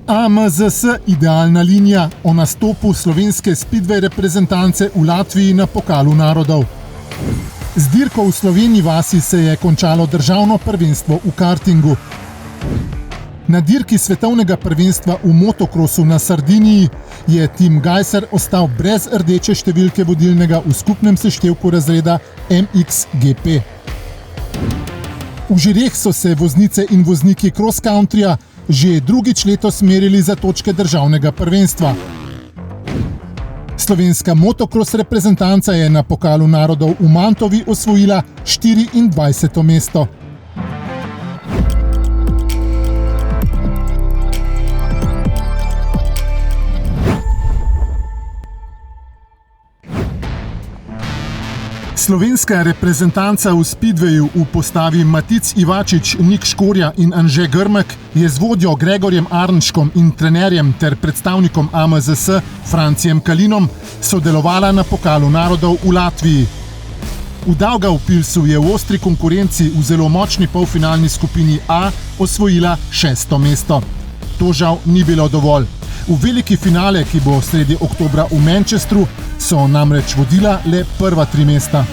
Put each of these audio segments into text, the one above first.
AMZS idealna linija o nastopu slovenske speedway reprezentance v Latviji na Pokalu narodov. Z dirko v Slovenji vasi se je končalo državno prvenstvo v kartingu. Na dirki svetovnega prvenstva v motokrosu na Sardiniji je Tim Gajser ostal brez rdeče številke vodilnega v skupnem seštevku razreda MXGP. V žireh so se voznice in vozniki cross-countryja že drugič letos merili za točke državnega prvenstva. Slovenska motokros reprezentanca je na Pokalu narodov v Mantovi osvojila 24. mesto. Slovenska reprezentanca v speedwayu v postavi Matic Ivačič, Nik Škorja in Anže Grmek je z vodjo Gregorjem Arnškom in trenerjem ter predstavnikom AMZS Francijem Kalinom sodelovala na Pokalu narodov v Latviji. V Daugavpilsu je v ostri konkurenci v zelo močni polfinalni skupini A osvojila 6. mesto. To žal ni bilo dovolj. V veliki finale, ki bo sredi oktobra v Manchesteru, so namreč vodila le prva 3 mesta.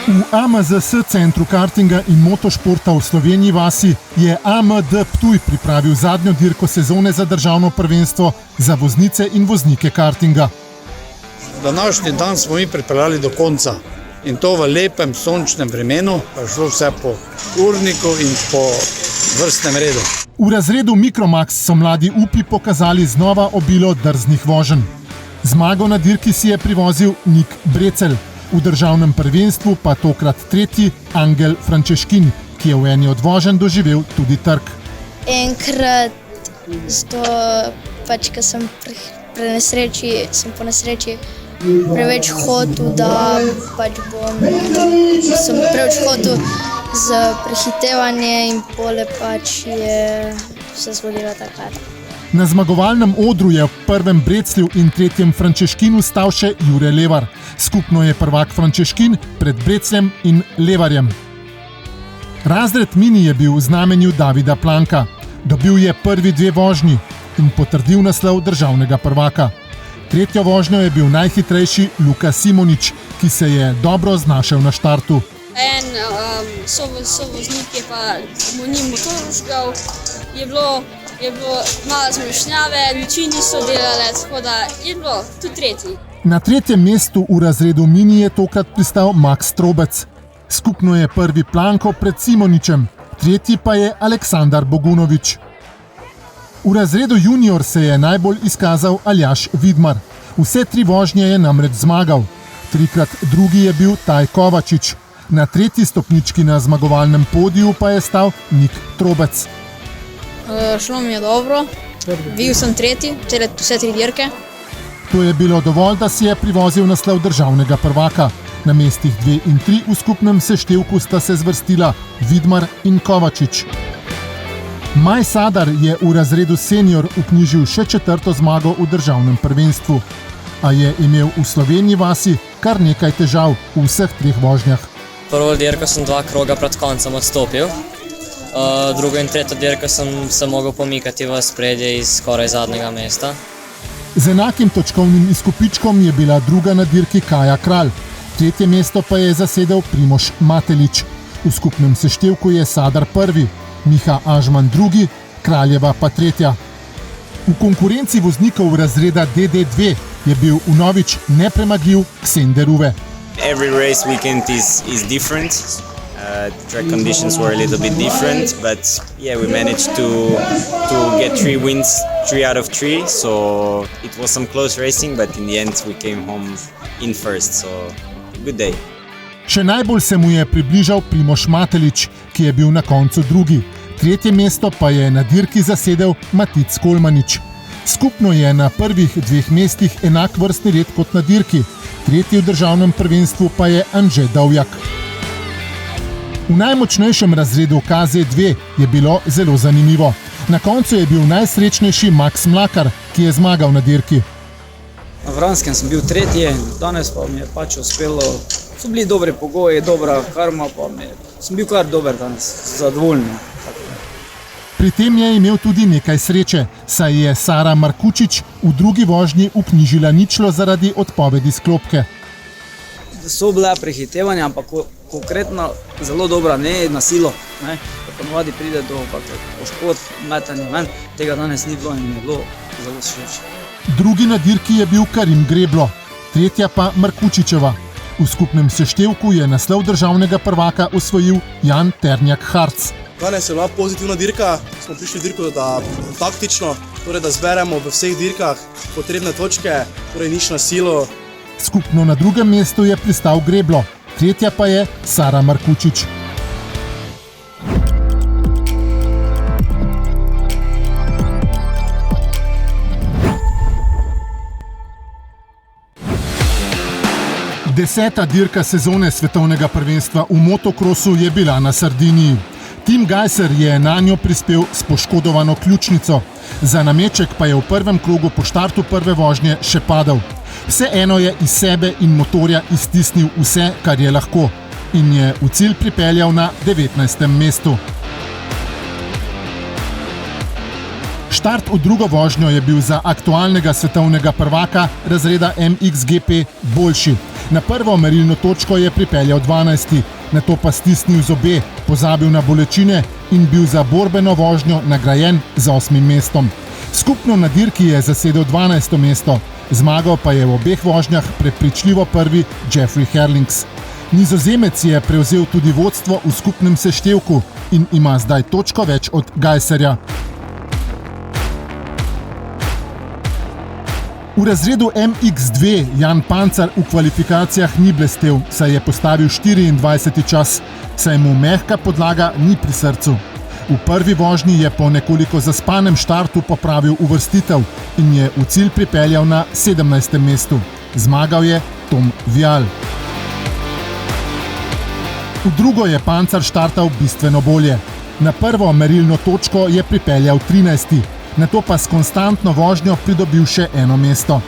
V AMZS centru kartinga in motošporta v Slovenji vasi je AMD Ptuj pripravil zadnjo dirko sezone za državno prvenstvo za voznice in voznike kartinga. Današnji dan smo mi pripeljali do konca in to v lepem sončnem vremenu, pa je šlo vse po urniku in po vrstnem redu. V razredu Mikromax so mladi upi pokazali znova obilo drznih voženj. Zmago na dirki si je privozil Nik Brecelj, v državnem prvenstvu pa tokrat tretji Angel Frančeškin, ki je v eni od voženj doživel tudi trk. Enkrat, ko sem po nesreči preveč hotel, sem preveč hotel za prehitevanje in pole je se zgodilo takrat. Na zmagovalnem odru je v prvem Breclju in tretjem Frančeškinu stal še Jure Levar. Skupno je prvak Frančeškin pred Brecljem in Levarjem. Razred mini je bil v znamenju Davida Planka. Dobil je prvi 2 vožnji in potrdil naslov državnega prvaka. Tretjo vožnjo je bil najhitrejši Luka Simonič, ki se je dobro znašel na štartu. En sovoznik je pa mu ni motor užgal, je bilo malo zmešnjave, luči niso delale, tako da je bilo tudi tretji. Na 3. mestu v razredu mini je tokrat pristal Max Trobec. Skupno je prvi Planko pred Simoničem, tretji pa je Aleksandar Bogunovič. V razredu junior se je najbolj izkazal Aljaž Vidmar. Vse 3 vožnje je namreč zmagal. 3-krat drugi je bil Taj Kovačič. Na 3. stopnički na zmagovalnem podiju pa je stal Nik Trobec. Šlo mi je dobro, bil sem tretji, vse 3 dirke. To je bilo dovolj, da si je privozil naslov državnega prvaka. Na mestih 2 in 3 v skupnem seštevku sta se zvrstila Vidmar in Kovačič. Maj Sadar je v razredu senior vknjižil še 4. zmago v državnem prvenstvu, a je imel v Slovenji vasi kar nekaj težav v vseh 3 vožnjah. Prvo dirko sem 2 kroga pred koncem odstopil, drugo in tretjo dirko sem se mogel pomikati v spredje iz skoraj zadnjega mesta. Z enakim točkovnim izkupičkom je bila druga na dirki Kaja Kralj, 3. mesto pa je zasedel Primož Matelič. V skupnem seštevku je Sadar prvi, Miha Ažman drugi, Kraljeva pa tretja. V konkurenci voznikov razreda DD2 je bil vnovič nepremagljiv Ksende Ruve. Every race weekend is different. Track conditions were a little bit different, but yeah, we managed to get 3 wins, 3 out of 3. So it was some close racing, but in the end we came home in first. So good day. Še najbolj se mu je približal Primož Matelič, ki je bil na koncu drugi. 3. mesto pa je na dirki zasedel Matic Kolmanič. Skupno je na prvih 2 mestih enak vrstni red kot na dirki. Tretji v državnem prvenstvu pa je Anže Dovjak. V najmočnejšem razredu KZ2 je bilo zelo zanimivo. Na koncu je bil najsrečnejši Max Mlakar, ki je zmagal na dirki. Na Vranskem sem bil tretji, danes pa mi je pač uspelo. So bili dobri pogoji, dobra karma, sem bil kar dober danes, zadovoljen. Pri tem je imel tudi nekaj sreče, saj je Sara Markučič v drugi vožnji vknjižila ničlo zaradi odpovedi sklopke. So bile prehitevanja, ampak konkretno zelo dobra, ne na silo. Ponovadi pride do poškodb, metanja ven, tega danes ni bilo in mi je bilo zelo všeč. Drugi na dirki je bil Karim Greblo, tretja pa Markučičeva. V skupnem seštevku je naslov državnega prvaka osvojil Jan Ternjak-Harc. Danes je bila pozitivna dirka, smo prišli dirko taktično, torej da zberemo v vseh dirkah potrebne točke, torej nič na silo. Skupno na drugem mestu je pristal Greblo, tretja pa je Sara Markučič. Deseta dirka sezone svetovnega prvenstva v motokrosu je bila na Sardiniji. Tim Gajser je na njo prispel s poškodovano ključnico. Za nameček pa je v prvem krogu po štartu prve vožnje še padel. Vseeno je iz sebe in motorja iztisnil vse, kar je lahko, in je v cilj pripeljal na 19. mestu. Štart v drugo vožnjo je bil za aktualnega svetovnega prvaka razreda MXGP boljši. Na prvo merilno točko je pripeljal 12. Nato pa stisnil zobe, pozabil na bolečine in bil za borbeno vožnjo nagrajen z 8. mestom. Skupno na dirki je zasedel 12. mesto, zmagal pa je v obeh vožnjah prepričljivo prvi Jeffrey Herlings. Nizozemec je prevzel tudi vodstvo v skupnem seštevku in ima zdaj točko več od Gajserja. V razredu MX2 Jan Pancar v kvalifikacijah ni blestel, saj je postavil 24. čas, saj mu mehka podlaga ni pri srcu. V prvi vožnji je po nekoliko zaspanem štartu popravil uvrstitev in je v cilj pripeljal na 17. mestu. Zmagal je Tom Vial. V drugo je Pancar štartal bistveno bolje. Na prvo merilno točko je pripeljal 13. Nato pa s konstantno vožnjo pridobil še eno mesto.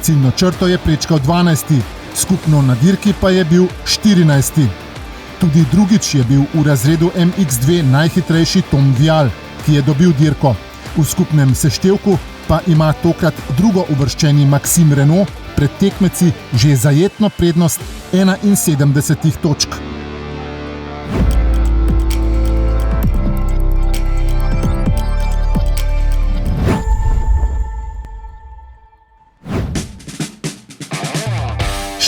Ciljno črto je prečkal 12. Skupno na dirki pa je bil 14. Tudi drugič je bil v razredu MX2 najhitrejši Tom Vial, ki je dobil dirko. V skupnem seštevku pa ima tokrat drugo uvrščeni Maxime Renault pred tekmeci že zajetno prednost 71 točk.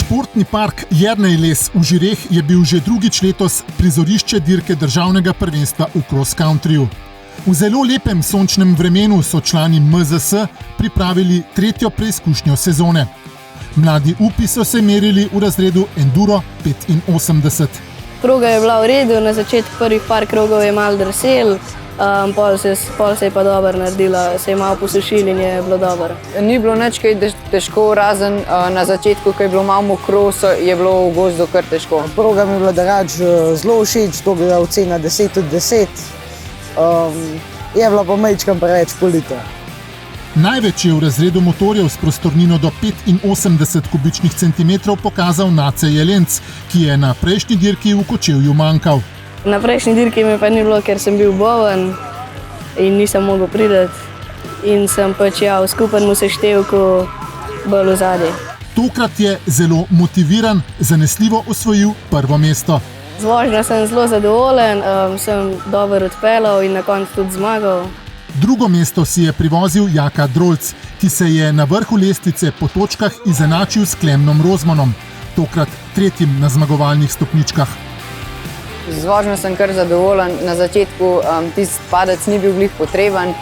Športni park Jernej Les v Žireh je bil že drugič letos prizorišče dirke državnega prvenstva v cross-countryju. V zelo lepem sončnem vremenu so člani MZS pripravili tretjo preizkušnjo sezone. Mladi upi so se merili v razredu Enduro 85. Proga je bila v redu, na začetku prvih par krogov je malo drsel, pol se je pa dobro naredila, se je malo posušil in je bilo dobro. Ni bilo nič kaj težko, razen na začetku, ko je bilo malo mokro, je bilo v gozdu kar težko. Proga mi je bila drugače zelo všeč, to bi bila ocena 10 od 10. Je bila pa majčkam preveč polita. Največ je v razredu motorjev s prostornino do 85 kubičnih centimetrov pokazal Nace Jelenc, ki je na prejšnji dirki v Kočevju manjkal. Na prejšnji dirki me pa ni bilo, ker sem bil bolen in nisem mogel priti in sem pač v skupnem seštevku bolj v zadnji. Tokrat je zelo motiviran, zanesljivo osvojil prvo mesto. Z vožnjo sem zelo zadovoljen, sem dobro odpeljal in na koncu tudi zmagal. Drugo mesto si je privozil Jaka Drolc, ki se je na vrhu lestvice po točkah izenačil s Klemnom Rozmanom, tokrat tretjim na zmagovalnih stopničkah. Z vožnjo sem kar zadovoljen. Na začetku tisti padec ni bil glih potreben,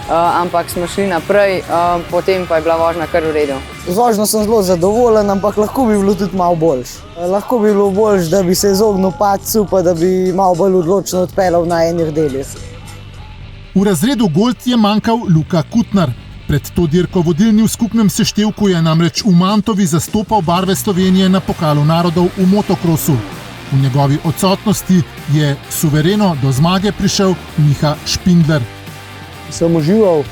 ampak smo šli naprej, potem pa je bila vožnja kar v redu. Z vožnjo sem zelo zadovoljen, ampak lahko bi bilo tudi malo boljše. Lahko bi bilo boljše, da bi se izognil padcu, pa da bi malo bolj odločno odpeljal na enih delih. V razredu Gold je manjkal Luka Kutnar. Pred to dirko vodilni v skupnem seštevku je namreč v Mantovi zastopal barve Slovenije na Pokalu narodov v motokrosu. V njegovi odsotnosti je suvereno do zmage prišel Miha Špindler. sem užival,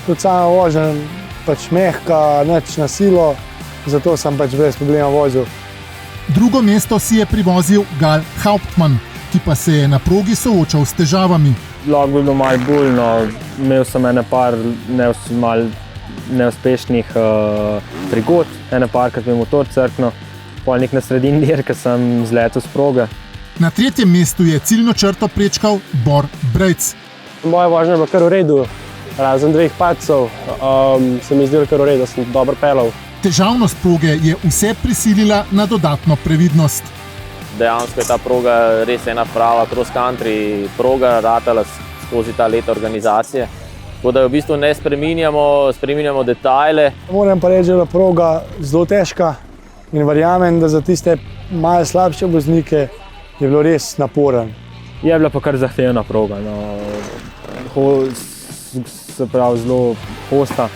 tudi sama vožnja pač mehka, nič na silo, zato sem pač brez problema vozil. Drugo mesto si je privozil Gal Hauptmann, ki pa se je na progi soočal s težavami. Lahko bi bilo malo bolj, no, imel sem ene par neuspešnih prigod, ene parkrat mi je motor crknil, pol nek na sredini dirke sem zletel s proge. Na tretjem mestu je ciljno črto prečkal Bor Brejc. Moja vožnja je bila kar v redu, razen 2 padcev, se mi zdelo kar v redu, sem dobro pelal. Težavnost proge je vse prisilila na dodatno previdnost. Dejansko je ta proga res ena prava cross-country proga, ratala skozi ta leta organizacije. Tako da jo v bistvu ne spreminjamo detajle. Moram pa reči, da je proga zelo težka in verjamem, da za tiste malo slabše voznike je bilo res naporen. Je bila pa kar zahtevna proga, no. Se pravi zelo hosta.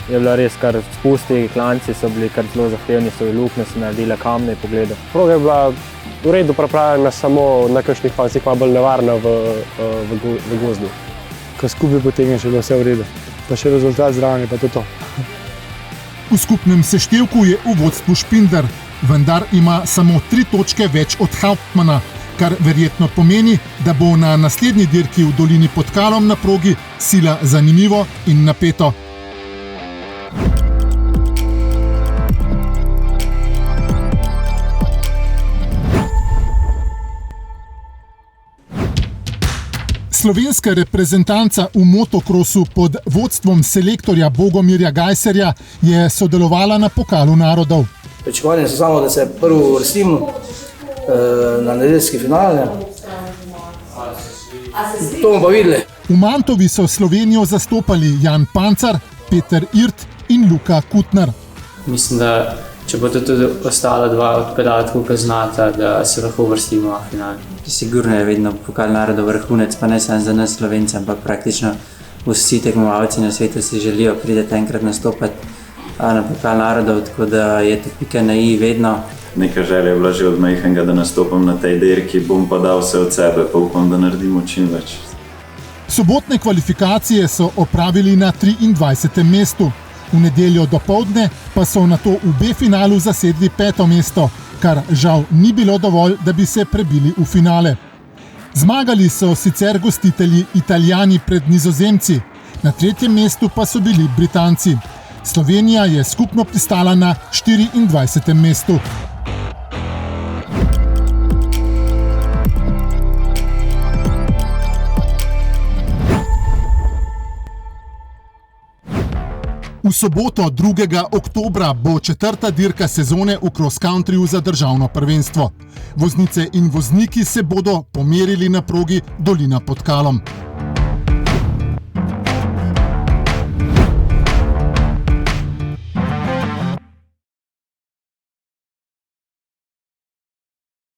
Je bila res kar spusti, klanci so bili kar zelo zahtevni, so luknje se naredile, kamne poglede. Proga je bila v redu pripravljena, samo na kakšnih falcih malo bolj nevarna v gozdu. Ko skupaj potegneš, je bilo vse v redu. Pa še rezultat zraven je pa to. V skupnem seštevku je v vodstvu Špindler, vendar ima samo 3 točke več od Hauptmanna, kar verjetno pomeni, da bo na naslednji dirki v dolini pod Kalom na progi sila zanimivo in napeto. Slovenska reprezentanca v motokrosu pod vodstvom selektorja Bogomirja Gajserja je sodelovala na Pokalu narodov. Pričakovanje so samo, da se prvo uvrstimo na nedeljski finale. To bomo pa videli. V Mantovi so Slovenijo zastopali Jan Pancar, Peter Irt in Luka Kutner. Mislim, da če bo tudi ostala 2 odpeljati, koliko znata, da se lahko uvrstimo v finale. Sigurno je vedno Pokal narodov vrhunec, pa ne samo za nas Slovence, ampak praktično vsi tekmovalci na svetu si želijo priti enkrat nastopati na Pokal narodov, tako da je to pika na i vedno. Neka želja je bila že od majhnega, da nastopam na tej dirki, bom pa dal vse od sebe, pa upam, da naredimo čim več. Sobotne kvalifikacije so opravili na 23. mestu. V nedeljo dopoldne pa so nato v B-finalu zasedli 5. mesto, kar žal ni bilo dovolj, da bi se prebili v finale. Zmagali so sicer gostitelji Italijani pred Nizozemci, na 3. mestu pa so bili Britanci. Slovenija je skupno pristala na 24. mestu. V soboto 2. oktobra bo 4. dirka sezone v cross-countryju za državno prvenstvo. Voznice in vozniki se bodo pomerili na progi Dolina pod Kalom.